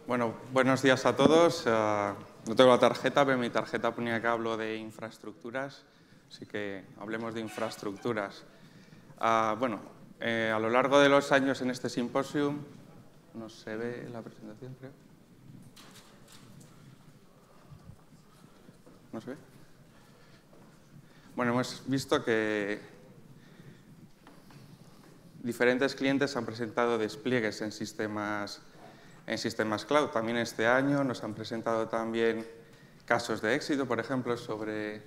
Bueno, buenos días a todos. No tengo la tarjeta, pero mi tarjeta ponía que hablo de infraestructuras, así que hablemos de infraestructuras. A lo largo de los años en este simposium, no se ve la presentación, creo. ¿No se ve? Bueno, hemos visto que diferentes clientes han presentado despliegues en sistemas cloud. También este año nos han presentado también casos de éxito, por ejemplo, sobre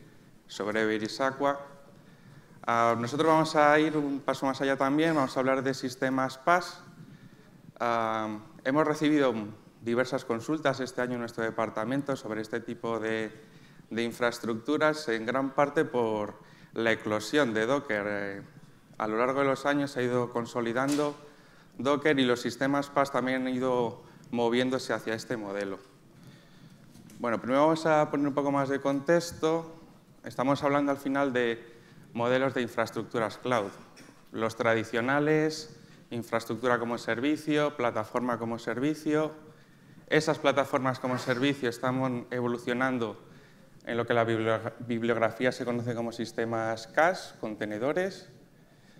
Verisaqua. Nosotros vamos a ir un paso más allá también, vamos a hablar de sistemas PaaS. Hemos recibido diversas consultas este año en nuestro departamento sobre este tipo de infraestructuras, en gran parte por la eclosión de Docker. A lo largo de los años se ha ido consolidando Docker y los sistemas PaaS también han ido moviéndose hacia este modelo. Bueno, primero vamos a poner un poco más de contexto. Estamos hablando al final de modelos de infraestructuras cloud. Los tradicionales, infraestructura como servicio, plataforma como servicio. Esas plataformas como servicio están evolucionando en lo que la bibliografía se conoce como sistemas CaaS, contenedores,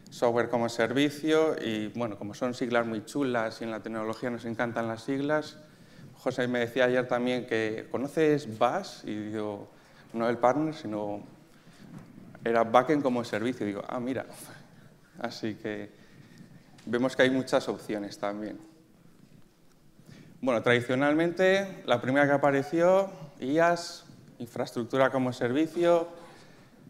software como servicio y, bueno, como son siglas muy chulas y en la tecnología nos encantan las siglas, José me decía ayer también que ¿conoces BaaS? Y digo, no el partner, sino era backend como servicio. Y digo, mira. Así que vemos que hay muchas opciones también. Bueno, tradicionalmente la primera que apareció, IaaS, infraestructura como servicio.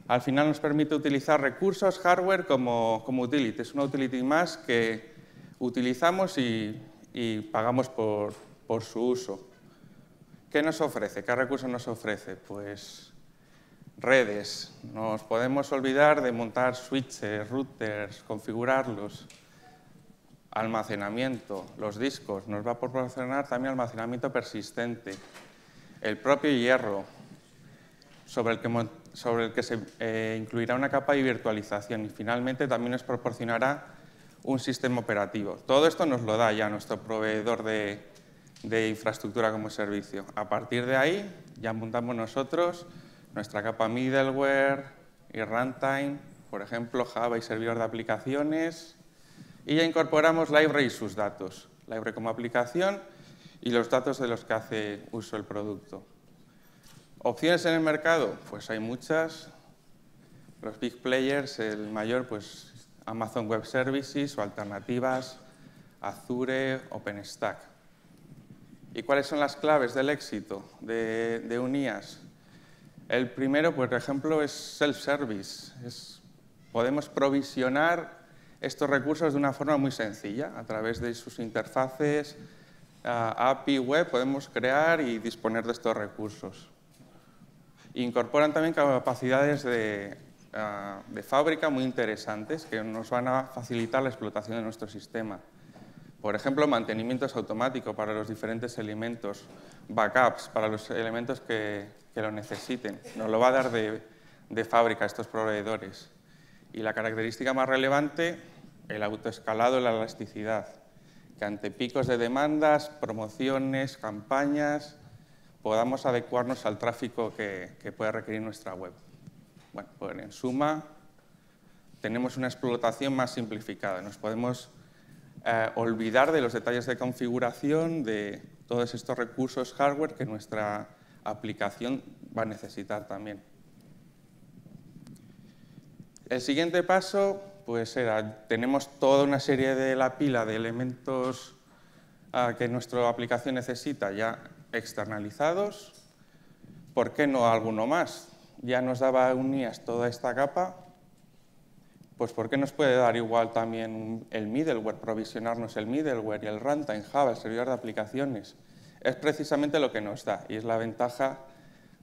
Al final nos permite utilizar recursos, hardware como utility. Es una utility más que utilizamos y pagamos por su uso. ¿Qué nos ofrece? ¿Qué recursos nos ofrece? Pues redes. Nos podemos olvidar de montar switches, routers, configurarlos. Almacenamiento, los discos. Nos va a proporcionar también almacenamiento persistente. El propio hierro, sobre el que se incluirá una capa de virtualización y finalmente también nos proporcionará un sistema operativo. Todo esto nos lo da ya nuestro proveedor de infraestructura como servicio. A partir de ahí ya montamos nosotros nuestra capa middleware y runtime, por ejemplo, Java y servidor de aplicaciones, y ya incorporamos library y sus datos, library como aplicación y los datos de los que hace uso el producto. ¿Opciones en el mercado? Pues hay muchas. Los big players, el mayor, pues Amazon Web Services o alternativas, Azure, OpenStack. ¿Y cuáles son las claves del éxito de un IaaS? El primero, por ejemplo, es self-service. Podemos provisionar estos recursos de una forma muy sencilla. A través de sus interfaces, API, web, podemos crear y disponer de estos recursos. Incorporan también capacidades de fábrica muy interesantes que nos van a facilitar la explotación de nuestro sistema. Por ejemplo, mantenimientos automáticos para los diferentes elementos, backups para los elementos que lo necesiten. Nos lo va a dar de fábrica estos proveedores. Y la característica más relevante, el autoescalado y la elasticidad, que ante picos de demandas, promociones, campañas, podamos adecuarnos al tráfico que puede requerir nuestra web. Bueno, pues en suma, tenemos una explotación más simplificada. Nos podemos olvidar de los detalles de configuración de todos estos recursos hardware que nuestra aplicación va a necesitar también. El siguiente paso, pues tenemos toda una serie de la pila de elementos que nuestra aplicación necesita ya externalizados. ¿Por qué no alguno más? Ya nos daba un IaaS toda esta capa, pues ¿por qué nos puede dar igual también el middleware, provisionarnos el middleware y el runtime, Java, el servidor de aplicaciones? Es precisamente lo que nos da y es la ventaja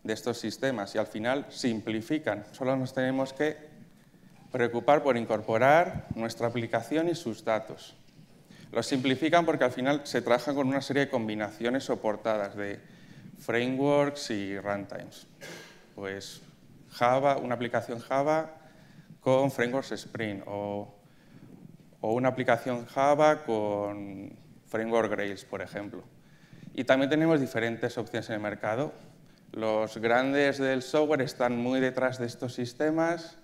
de estos sistemas y al final simplifican. Solo nos tenemos que preocupar por incorporar nuestra aplicación y sus datos. Lo simplifican porque al final se trabaja con una serie de combinaciones soportadas de frameworks y runtimes. Pues Java, una aplicación Java con frameworks Spring o una aplicación Java con framework Rails, por ejemplo. Y también tenemos diferentes opciones en el mercado. Los grandes del software están muy detrás de estos sistemas.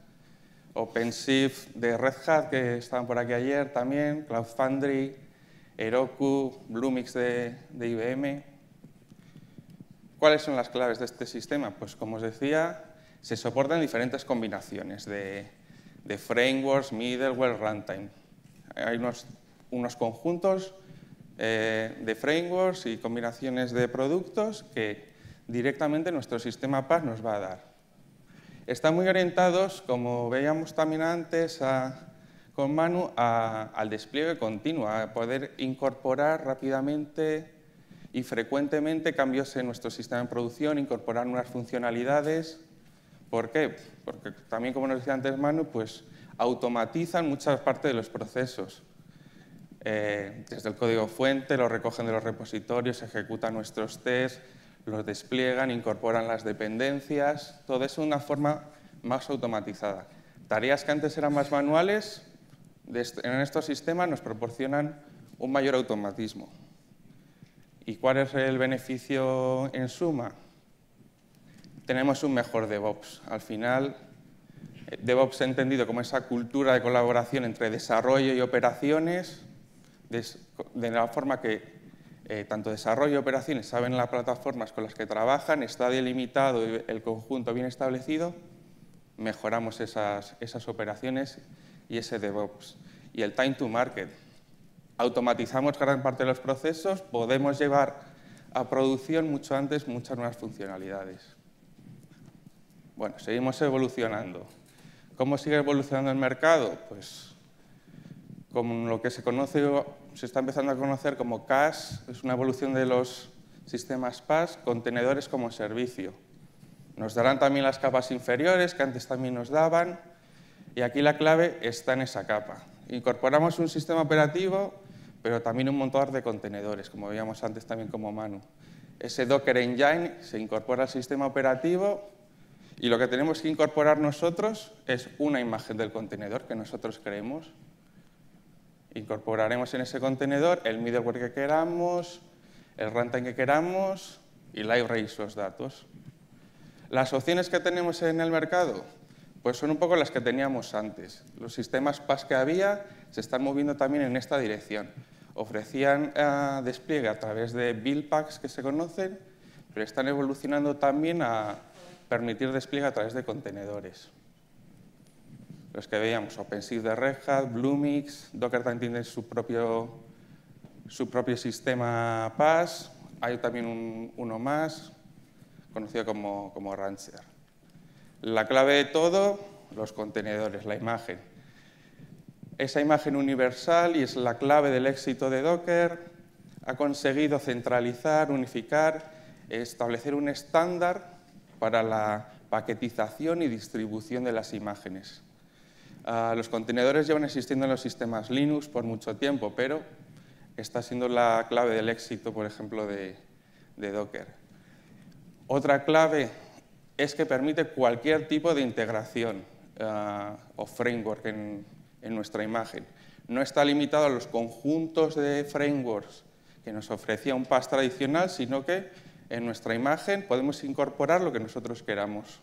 OpenShift de Red Hat, que estaban por aquí ayer también, Cloud Foundry, Heroku, Bluemix de IBM. ¿Cuáles son las claves de este sistema? Pues como os decía, se soportan diferentes combinaciones de frameworks, middleware, runtime. Hay unos conjuntos de frameworks y combinaciones de productos que directamente nuestro sistema PaaS nos va a dar. Están muy orientados, como veíamos también antes con Manu, al despliegue continuo, a poder incorporar rápidamente y frecuentemente cambios en nuestro sistema de producción, incorporar nuevas funcionalidades. ¿Por qué? Porque también, como nos decía antes Manu, pues automatizan muchas partes de los procesos. Desde el código fuente, lo recogen de los repositorios, ejecutan nuestros tests, los despliegan, incorporan las dependencias, todo eso de una forma más automatizada. Tareas que antes eran más manuales, en estos sistemas nos proporcionan un mayor automatismo. ¿Y cuál es el beneficio en suma? Tenemos un mejor DevOps. Al final, DevOps entendido como esa cultura de colaboración entre desarrollo y operaciones, de la forma que tanto desarrollo y operaciones saben las plataformas con las que trabajan, está delimitado y el conjunto bien establecido, mejoramos esas operaciones y ese DevOps. Y el time to market. Automatizamos gran parte de los procesos, podemos llevar a producción mucho antes muchas nuevas funcionalidades. Bueno, seguimos evolucionando. ¿Cómo sigue evolucionando el mercado? Pues como lo que se está empezando a conocer como CaaS, es una evolución de los sistemas PaaS, contenedores como servicio. Nos darán también las capas inferiores, que antes también nos daban, y aquí la clave está en esa capa. Incorporamos un sistema operativo, pero también un montón de contenedores, como veíamos antes también como Manu. Ese Docker Engine se incorpora al sistema operativo y lo que tenemos que incorporar nosotros es una imagen del contenedor que nosotros creemos. Incorporaremos en ese contenedor el middleware que queramos, el runtime que queramos y library esos datos. Las opciones que tenemos en el mercado pues son un poco las que teníamos antes. Los sistemas PaaS que había se están moviendo también en esta dirección. Ofrecían despliegue a través de build packs que se conocen, pero están evolucionando también a permitir despliegue a través de contenedores. Los que veíamos, OpenShift de Red Hat, Bluemix, Docker también tiene su propio sistema PaaS. Hay también uno más, conocido como Rancher. La clave de todo, los contenedores, la imagen. Esa imagen universal, y es la clave del éxito de Docker, ha conseguido centralizar, unificar, establecer un estándar para la paquetización y distribución de las imágenes. Los contenedores llevan existiendo en los sistemas Linux por mucho tiempo, pero está siendo la clave del éxito, por ejemplo, de Docker. Otra clave es que permite cualquier tipo de integración o framework en nuestra imagen. No está limitado a los conjuntos de frameworks que nos ofrecía un PaaS tradicional, sino que en nuestra imagen podemos incorporar lo que nosotros queramos.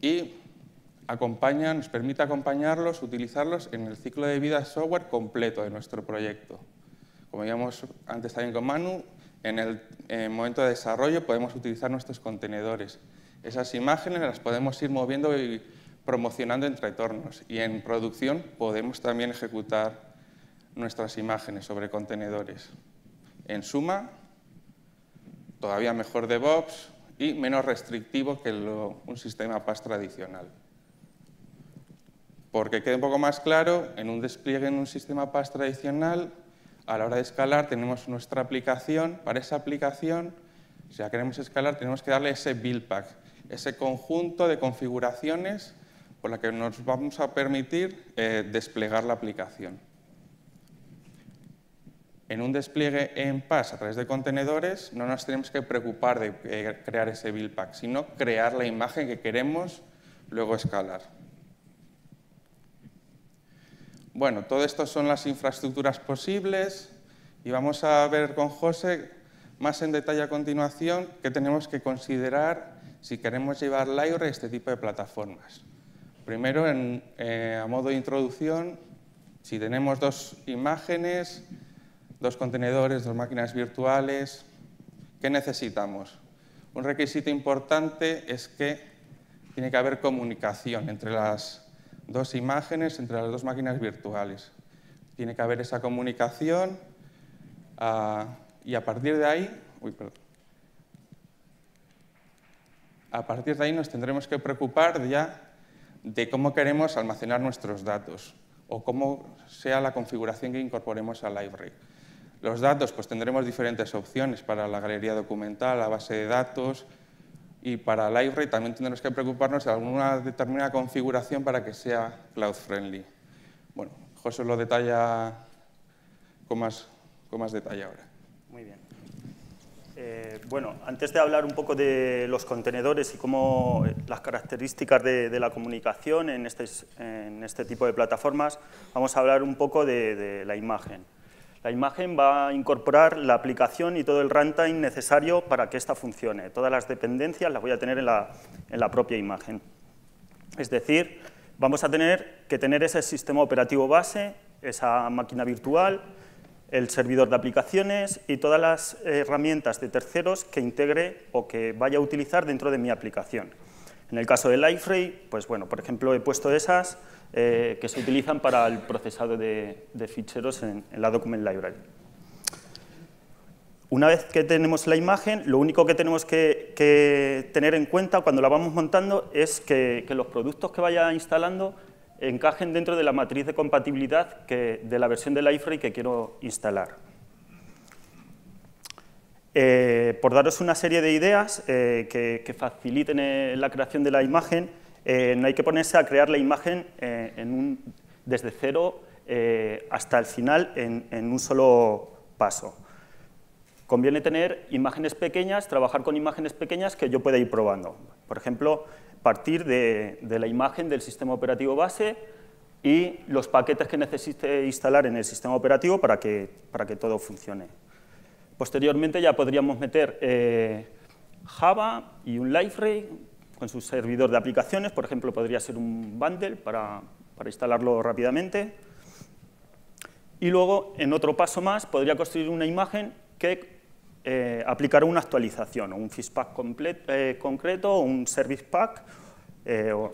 Y nos permite acompañarlos, utilizarlos en el ciclo de vida software completo de nuestro proyecto. Como veíamos antes también con Manu, en el momento de desarrollo podemos utilizar nuestros contenedores. Esas imágenes las podemos ir moviendo y promocionando entre entornos. Y en producción podemos también ejecutar nuestras imágenes sobre contenedores. En suma, todavía mejor DevOps y menos restrictivo que un sistema PaaS tradicional. Porque quede un poco más claro, en un despliegue en un sistema PaaS tradicional, a la hora de escalar tenemos nuestra aplicación. Para esa aplicación, si la queremos escalar, tenemos que darle ese build pack, ese conjunto de configuraciones por la que nos vamos a permitir desplegar la aplicación. En un despliegue en PaaS a través de contenedores no nos tenemos que preocupar de crear ese build pack, sino crear la imagen que queremos luego escalar. Bueno, todo esto son las infraestructuras posibles Y vamos a ver con José más en detalle a continuación qué tenemos que considerar si queremos llevar library a este tipo de plataformas. Primero, a modo de introducción, si tenemos dos imágenes, dos contenedores, dos máquinas virtuales, ¿qué necesitamos? Un requisito importante es que tiene que haber comunicación entre las dos imágenes, entre las dos máquinas virtuales. Tiene que haber esa comunicación y a partir de ahí, a partir de ahí nos tendremos que preocupar ya de cómo queremos almacenar nuestros datos o cómo sea la configuración que incorporemos a library. Los datos, pues tendremos diferentes opciones para la galería documental, la base de datos, y para library también tendremos que preocuparnos de alguna determinada configuración para que sea cloud friendly. Bueno, José lo detalla con más detalle ahora. Muy bien. Bueno, antes de hablar un poco de los contenedores y cómo las características de la comunicación en este tipo de plataformas, vamos a hablar un poco de la imagen. La imagen va a incorporar la aplicación y todo el runtime necesario para que ésta funcione. Todas las dependencias las voy a tener en la propia imagen. Es decir, vamos a tener que tener ese sistema operativo base, esa máquina virtual, el servidor de aplicaciones y todas las herramientas de terceros que integre o que vaya a utilizar dentro de mi aplicación. En el caso de library, pues bueno, por ejemplo, he puesto esas que se utilizan para el procesado de ficheros en la Document Library. Una vez que tenemos la imagen, lo único que tenemos que tener en cuenta cuando la vamos montando es que los productos que vaya instalando encajen dentro de la matriz de compatibilidad de la versión de library que quiero instalar. Por daros una serie de ideas que faciliten la creación de la imagen, no hay que ponerse a crear la imagen desde cero hasta el final en un solo paso. Conviene tener imágenes pequeñas, trabajar con imágenes pequeñas que yo pueda ir probando. Por ejemplo, partir de la imagen del sistema operativo base y los paquetes que necesite instalar en el sistema operativo para que todo funcione. Posteriormente ya podríamos meter Java y un library con su servidor de aplicaciones, por ejemplo, podría ser un bundle para instalarlo rápidamente. Y luego, en otro paso más, podría construir una imagen que aplicará una actualización, o un fixpack concreto, o un service pack, o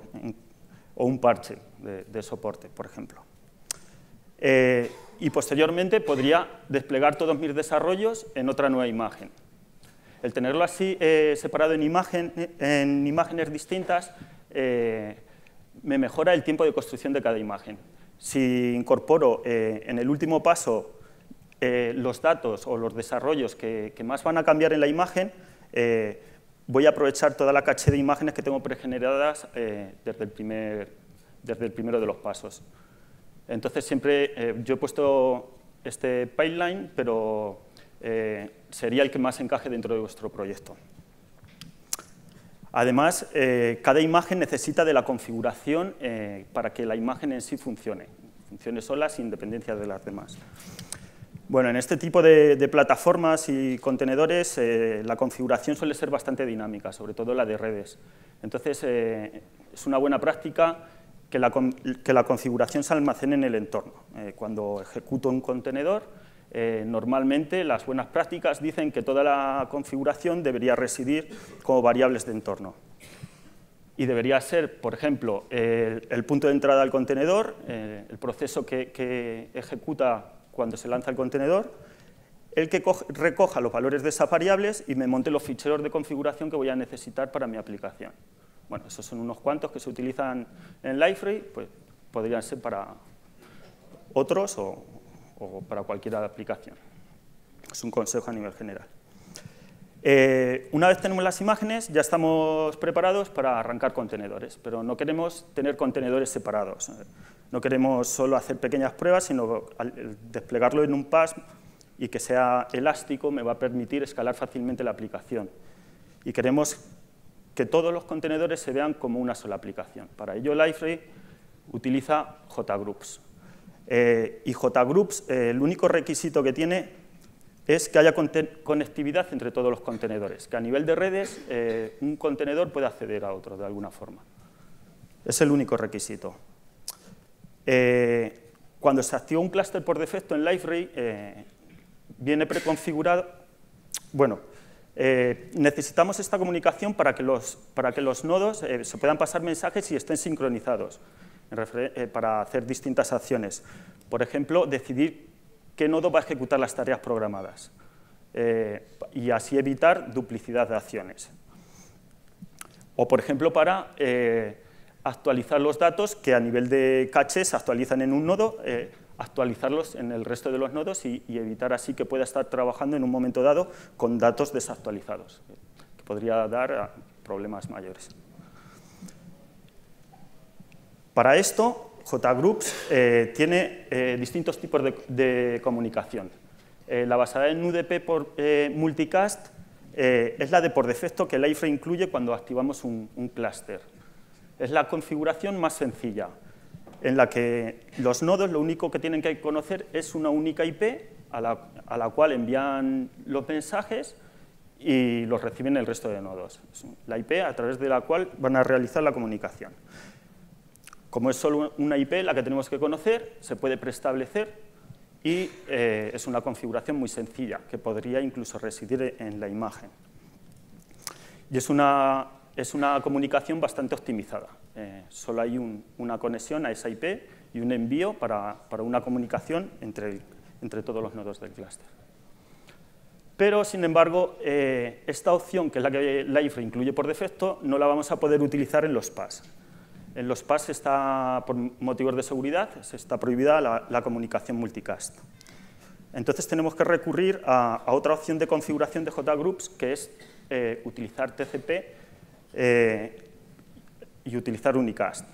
un parche de soporte, por ejemplo. Y posteriormente podría desplegar todos mis desarrollos en otra nueva imagen. El tenerlo así separado en imágenes distintas me mejora el tiempo de construcción de cada imagen. Si incorporo en el último paso los datos o los desarrollos que más van a cambiar en la imagen, voy a aprovechar toda la caché de imágenes que tengo pregeneradas desde el primero de los pasos. Entonces, siempre yo he puesto este pipeline, pero sería el que más encaje dentro de vuestro proyecto. Además, cada imagen necesita de la configuración para que la imagen en sí funcione sola sin dependencia de las demás. Bueno, en este tipo de plataformas y contenedores la configuración suele ser bastante dinámica, sobre todo la de redes. Entonces, es una buena práctica que la configuración se almacene en el entorno. Cuando ejecuto un contenedor, normalmente las buenas prácticas dicen que toda la configuración debería residir como variables de entorno. Y debería ser, por ejemplo, el punto de entrada al contenedor, el proceso que ejecuta cuando se lanza el contenedor, el que recoja los valores de esas variables y me monte los ficheros de configuración que voy a necesitar para mi aplicación. Bueno, esos son unos cuantos que se utilizan en library, pues podrían ser para otros o para cualquier aplicación. Es un consejo a nivel general. Una vez tenemos las imágenes, ya estamos preparados para arrancar contenedores, pero no queremos tener contenedores separados. No queremos solo hacer pequeñas pruebas, sino desplegarlo en un PaaS y que sea elástico me va a permitir escalar fácilmente la aplicación. Y queremos que todos los contenedores se vean como una sola aplicación. Para ello, library utiliza JGroups. Y JGroups, el único requisito que tiene es que haya conectividad entre todos los contenedores, que a nivel de redes un contenedor pueda acceder a otro de alguna forma. Es el único requisito. Cuando se activa un clúster por defecto en Liferay, viene preconfigurado. Bueno, necesitamos esta comunicación para que los nodos se puedan pasar mensajes y estén sincronizados para hacer distintas acciones. Por ejemplo, decidir qué nodo va a ejecutar las tareas programadas y así evitar duplicidad de acciones. O, por ejemplo, para actualizar los datos que a nivel de caché se actualizan en un nodo, actualizarlos en el resto de los nodos y evitar así que pueda estar trabajando en un momento dado con datos desactualizados, que podría dar problemas mayores. Para esto, JGroups tiene distintos tipos de comunicación. La basada en UDP por multicast es la de por defecto que Liferay incluye cuando activamos un clúster. Es la configuración más sencilla, en la que los nodos lo único que tienen que conocer es una única IP a la cual envían los mensajes y los reciben el resto de nodos. Es la IP a través de la cual van a realizar la comunicación. Como es solo una IP la que tenemos que conocer, se puede preestablecer y es una configuración muy sencilla, que podría incluso residir en la imagen. Y es una comunicación bastante optimizada. Solo hay una conexión a esa IP y un envío para una comunicación entre todos los nodos del clúster. Pero, sin embargo, esta opción, que es la que Liferay incluye por defecto, no la vamos a poder utilizar en los PAS. En los PAS, por motivos de seguridad, está prohibida la comunicación multicast. Entonces tenemos que recurrir a otra opción de configuración de JGroups, que es utilizar TCP y utilizar unicast.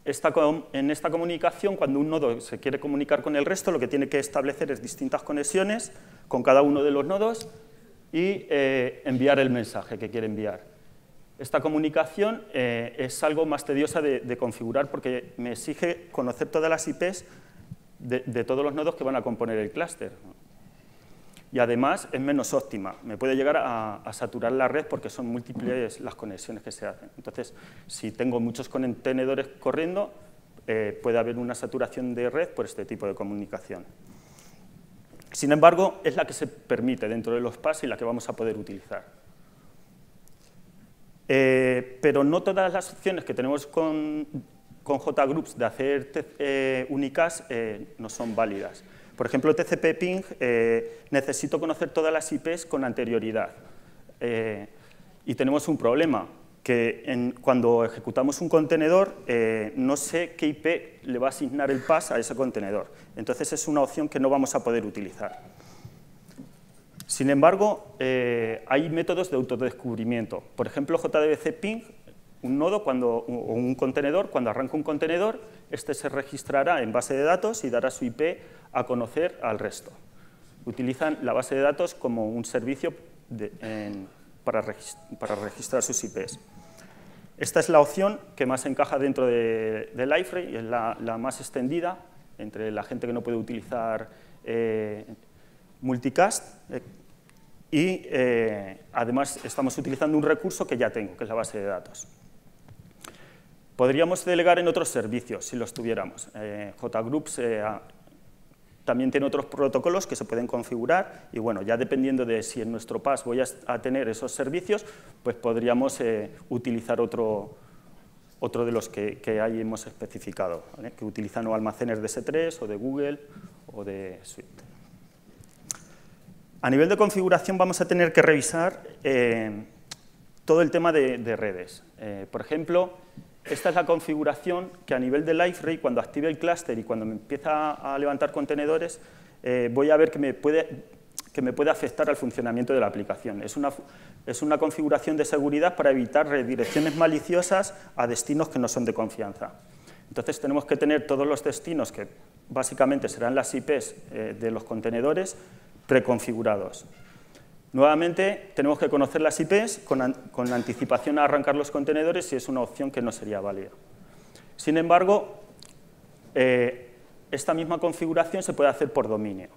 En esta comunicación, cuando un nodo se quiere comunicar con el resto, lo que tiene que establecer es distintas conexiones con cada uno de los nodos y enviar el mensaje que quiere enviar. Esta comunicación es algo más tediosa de configurar porque me exige conocer todas las IPs de todos los nodos que van a componer el clúster. Y además es menos óptima, me puede llegar a saturar la red porque son múltiples las conexiones que se hacen. Entonces, si tengo muchos contenedores corriendo, puede haber una saturación de red por este tipo de comunicación. Sin embargo, es la que se permite dentro de los PAS y la que vamos a poder utilizar. Pero no todas las opciones que tenemos con JGroups de hacer unicast no son válidas. Por ejemplo, TCP ping, necesito conocer todas las IPs con anterioridad. Y tenemos un problema, que cuando ejecutamos un contenedor, no sé qué IP le va a asignar el PAS a ese contenedor. Entonces, es una opción que no vamos a poder utilizar. Sin embargo, hay métodos de autodescubrimiento. Por ejemplo, JDBC ping, un nodo o un contenedor, cuando arranca un contenedor, este se registrará en base de datos y dará su IP a conocer al resto. Utilizan la base de datos como un servicio para registrar sus IPs. Esta es la opción que más encaja dentro de Liferay y es la más extendida entre la gente que no puede utilizar multicast y además estamos utilizando un recurso que ya tengo, que es la base de datos. Podríamos delegar en otros servicios si los tuviéramos. JGroups también tiene otros protocolos que se pueden configurar y bueno, ya dependiendo de si en nuestro PAS voy a tener esos servicios, pues podríamos utilizar otro de los que ahí hemos especificado, ¿vale? Que utilizan o almacenes de S3 o de Google o de Swift. A nivel de configuración vamos a tener que revisar todo el tema de redes. Por ejemplo, esta es la configuración que a nivel de Liferay, cuando active el clúster y cuando me empieza a levantar contenedores, voy a ver que me puede afectar al funcionamiento de la aplicación. Es una configuración de seguridad para evitar redirecciones maliciosas a destinos que no son de confianza. Entonces tenemos que tener todos los destinos, que básicamente serán las IPs de los contenedores, preconfigurados. Nuevamente, tenemos que conocer las IPs con anticipación a arrancar los contenedores y es una opción que no sería válida. Sin embargo, esta misma configuración se puede hacer por dominio.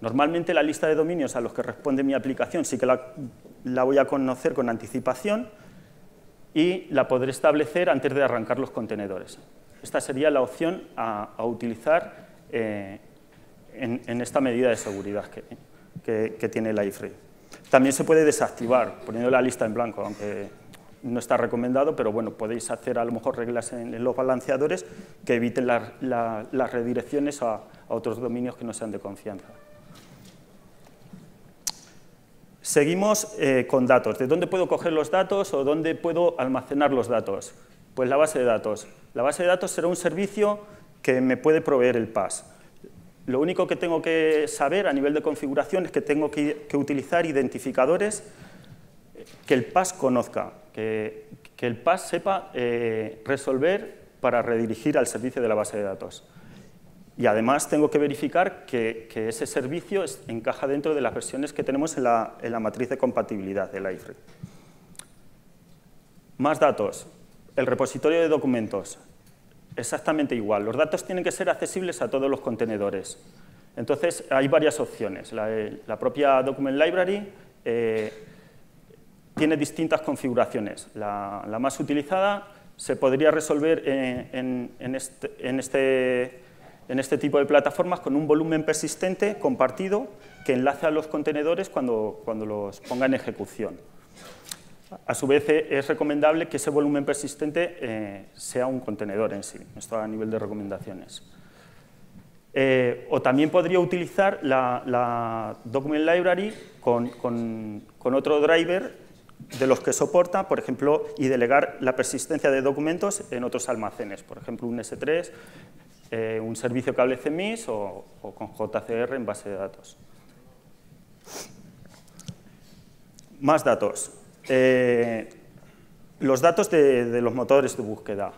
Normalmente la lista de dominios a los que responde mi aplicación sí que la voy a conocer con anticipación y la podré establecer antes de arrancar los contenedores. Esta sería la opción a utilizar en esta medida de seguridad que tiene el iFree. También se puede desactivar poniendo la lista en blanco, aunque no está recomendado, pero bueno, podéis hacer a lo mejor reglas en los balanceadores que eviten las redirecciones a otros dominios que no sean de confianza. Seguimos con datos. ¿De dónde puedo coger los datos o dónde puedo almacenar los datos? Pues la base de datos. La base de datos será un servicio que me puede proveer el PaaS. Lo único que tengo que saber a nivel de configuración es que tengo que utilizar identificadores que el PaaS conozca, que el PaaS sepa resolver para redirigir al servicio de la base de datos. Y además tengo que verificar que ese servicio encaja dentro de las versiones que tenemos en la matriz de compatibilidad del iFree. Más datos. El repositorio de documentos. Exactamente igual. Los datos tienen que ser accesibles a todos los contenedores. Entonces, hay varias opciones. La propia Document Library tiene distintas configuraciones. La más utilizada se podría resolver en este tipo de plataformas con un volumen persistente compartido que enlace a los contenedores cuando los ponga en ejecución. A su vez, es recomendable que ese volumen persistente sea un contenedor en sí. Esto a nivel de recomendaciones. O también podría utilizar la Document Library con otro driver de los que soporta, por ejemplo, y delegar la persistencia de documentos en otros almacenes, por ejemplo, un S3, un servicio cable CMIS o con JCR en base de datos. Más datos. Los datos de los motores de búsqueda.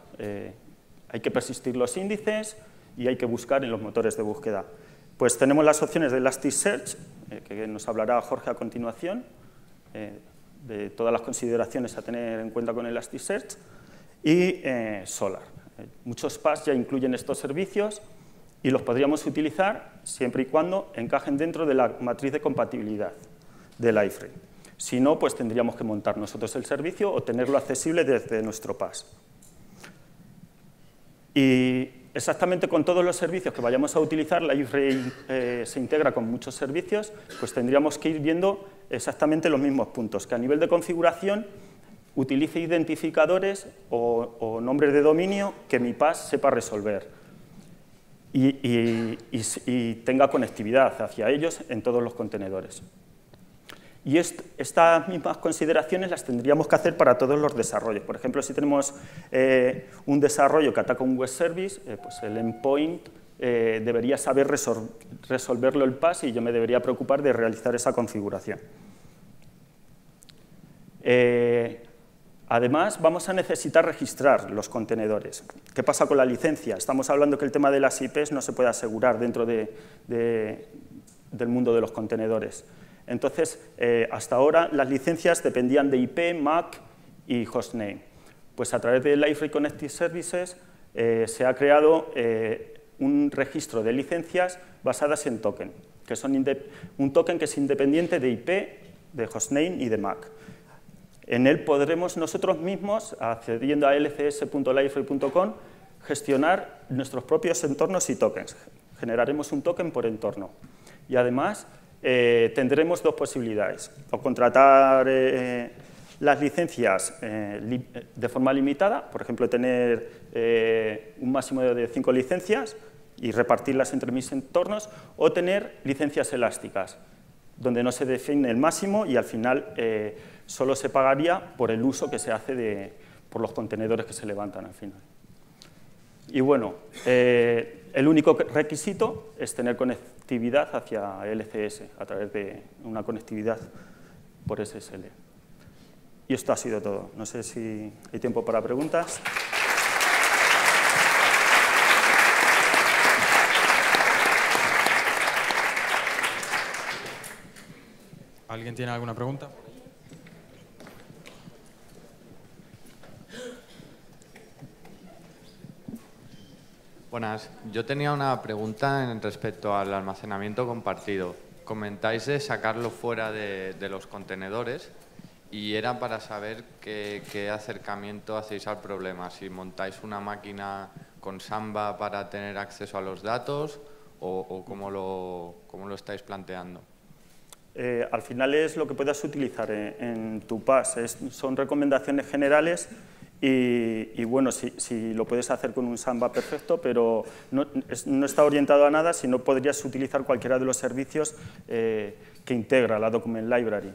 Hay que persistir los índices y hay que buscar en los motores de búsqueda. Pues tenemos las opciones de Elasticsearch, que nos hablará Jorge a continuación, de todas las consideraciones a tener en cuenta con Elasticsearch, y Solr. Muchos PaaS ya incluyen estos servicios y los podríamos utilizar siempre y cuando encajen dentro de la matriz de compatibilidad del iFree. Si no, pues tendríamos que montar nosotros el servicio o tenerlo accesible desde nuestro PaaS. Y exactamente con todos los servicios que vayamos a utilizar, la iFree se integra con muchos servicios, pues tendríamos que ir viendo exactamente los mismos puntos, que a nivel de configuración utilice identificadores o nombres de dominio que mi PaaS sepa resolver y tenga conectividad hacia ellos en todos los contenedores. Y estas mismas consideraciones las tendríamos que hacer para todos los desarrollos. Por ejemplo, si tenemos un desarrollo que ataca un web service, pues el endpoint debería saber resolverlo el PaaS y yo me debería preocupar de realizar esa configuración. Además, vamos a necesitar registrar los contenedores. ¿Qué pasa con la licencia? Estamos hablando que el tema de las IPs no se puede asegurar dentro del mundo de los contenedores. Entonces, hasta ahora las licencias dependían de IP, MAC y hostname. Pues a través de iFree Connected Services se ha creado un registro de licencias basadas en token, que son un token que es independiente de IP, de hostname y de MAC. En él podremos nosotros mismos, accediendo a lcs.lifree.com, gestionar nuestros propios entornos y tokens. Generaremos un token por entorno. Y además tendremos dos posibilidades: o contratar las licencias de forma limitada, por ejemplo, tener un máximo de 5 licencias y repartirlas entre mis entornos, o tener licencias elásticas, donde no se define el máximo y al final solo se pagaría por el uso que se hace por los contenedores que se levantan al final. Y bueno, el único requisito es tener conectividad hacia LCS, a través de una conectividad por SSL. Y esto ha sido todo. No sé si hay tiempo para preguntas. ¿Alguien tiene alguna pregunta? Buenas. Yo tenía una pregunta en respecto al almacenamiento compartido. Comentáis de sacarlo fuera de los contenedores y era para saber qué acercamiento hacéis al problema. Si montáis una máquina con Samba para tener acceso a los datos o cómo lo estáis planteando. Al final es lo que puedas utilizar en tu PAS. Son recomendaciones generales y bueno, si lo puedes hacer con un Samba, perfecto, pero no está orientado a nada, sino podrías utilizar cualquiera de los servicios que integra la Document Library.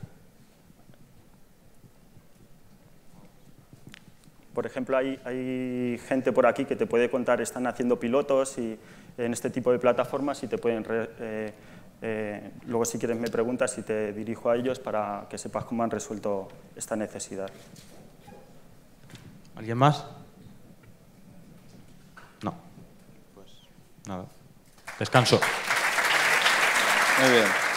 Por ejemplo, hay gente por aquí que te puede contar, están haciendo pilotos en este tipo de plataformas y te pueden... luego, si quieres, me preguntas y te dirijo a ellos para que sepas cómo han resuelto esta necesidad. ¿Alguien más? No. Pues nada. Descanso. Muy bien.